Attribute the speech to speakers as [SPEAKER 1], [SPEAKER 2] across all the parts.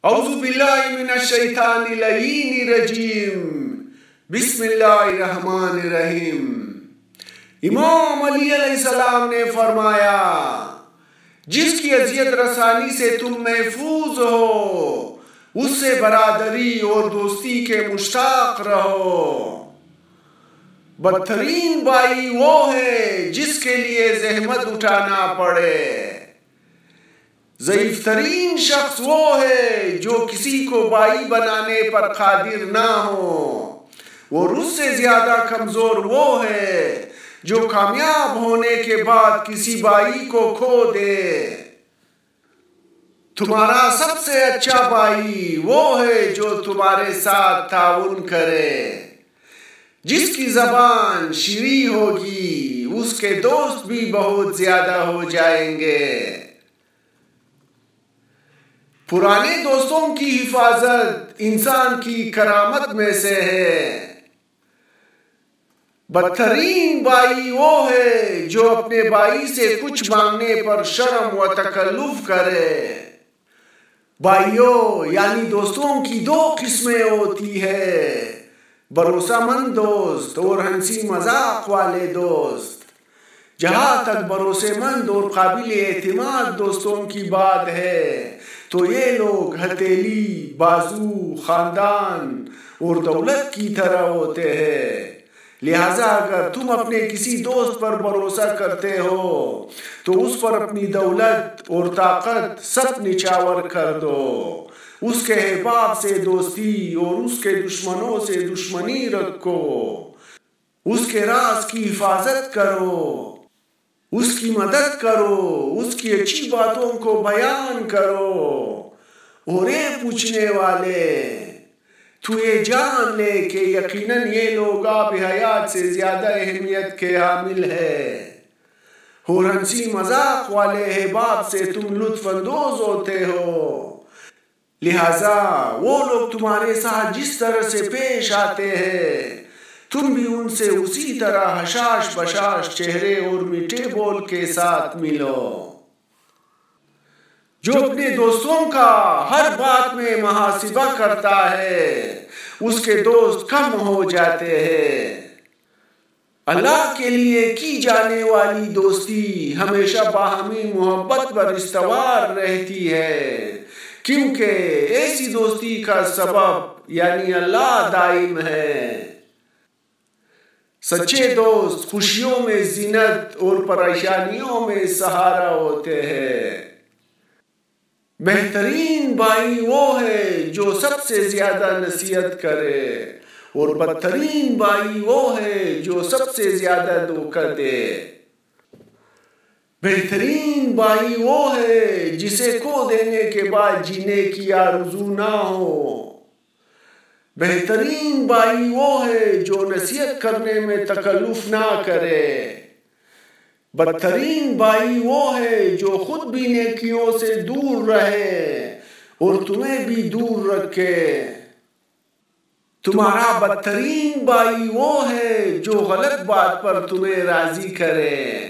[SPEAKER 1] اعوذ باللہ من الشیطان اللعین الرجیم بسم اللہ الرحمن الرحیم۔ امام علی علیہ السلام نے فرمایا، جس کی اذیت رسانی سے تم محفوظ ہو اس سے برادری اور دوستی کے مشتاق رہو۔ بدترین بھائی وہ ہے جس کے لیے زحمت اٹھانا پڑے۔ ضعیف ترین شخص وہ ہے جو کسی کو بھائی بنانے پر قادر نہ ہو، اور اس سے زیادہ کمزور وہ ہے جو کامیاب ہونے کے بعد کسی بھائی کو کھو دے۔ تمہارا سب سے اچھا بھائی وہ ہے جو تمہارے ساتھ تعاون کرے۔ جس کی زبان شیریں ہوگی اس کے دوست بھی بہت زیادہ ہو جائیں گے۔ پرانے دوستوں کی حفاظت انسان کی کرامت میں سے ہے۔ بدترین بھائی وہ ہے جو اپنے بھائی سے کچھ مانگنے پر شرم و تکلف کرے۔ بھائیوں یعنی دوستوں کی دو قسمیں ہوتی ہے، بھروسہ مند دوست اور ہنسی مذاق والے دوست۔ جہاں تک بھروسے مند اور قابل اعتماد دوستوں کی بات ہے تو یہ لوگ ہتھیلی، بازو، خاندان اور دولت کی طرح ہوتے ہیں۔ لہٰذا اگر تم اپنے کسی دوست پر بھروسہ کرتے ہو تو اس پر اپنی دولت اور طاقت سب نچھاور کر دو۔ اس کے احباب سے دوستی اور اس کے دشمنوں سے دشمنی رکھو۔ اس کے راز کی حفاظت کرو، اس کی مدد کرو، اس کی اچھی باتوں کو بیان کرو۔ اور اے پوچھنے والے، تو یہ جان لے کہ یقیناً یہ لوگ آب حیات سے زیادہ اہمیت کے حامل ہیں، اور ہنسی مذاق والے احباب سے تم لطف اندوز ہوتے ہو۔ لہٰذا وہ لوگ تمہارے ساتھ جس طرح سے پیش آتے ہیں تم بھی ان سے اسی طرح حشاش بشاش چہرے اور میٹھے بول کے ساتھ ملو۔ جو اپنے دوستوں کا ہر بات میں محاسبہ کرتا ہے اس کے دوست کم ہو جاتے ہیں۔ اللہ کے لیے کی جانے والی دوستی ہمیشہ باہمی محبت پر استوار رہتی ہے، کیونکہ ایسی دوستی کا سبب یعنی اللہ دائم ہے۔ سچے دوست خوشیوں میں زینت اور پریشانیوں میں سہارا ہوتے ہیں۔ بہترین بھائی وہ ہے جو سب سے زیادہ نصیحت کرے، اور بدترین بھائی وہ ہے جو سب سے زیادہ دھوکہ دے۔ بہترین بھائی وہ ہے جسے کھو دینے کے بعد جینے کی آرزو نہ ہو۔ بہترین بھائی وہ ہے جو نصیحت کرنے میں تکلف نہ کرے۔ بدترین بھائی وہ ہے جو خود بھی نیکیوں سے دور رہے اور تمہیں بھی دور رکھے۔ تمہارا بدترین بھائی وہ ہے جو غلط بات پر تمہیں راضی کرے۔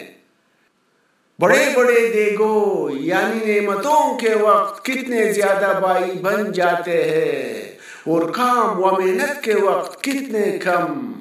[SPEAKER 1] بڑے بڑے دیگوں یعنی نعمتوں کے وقت کتنے زیادہ بھائی بن جاتے ہیں، اور کام و محنت کے وقت کتنے کم۔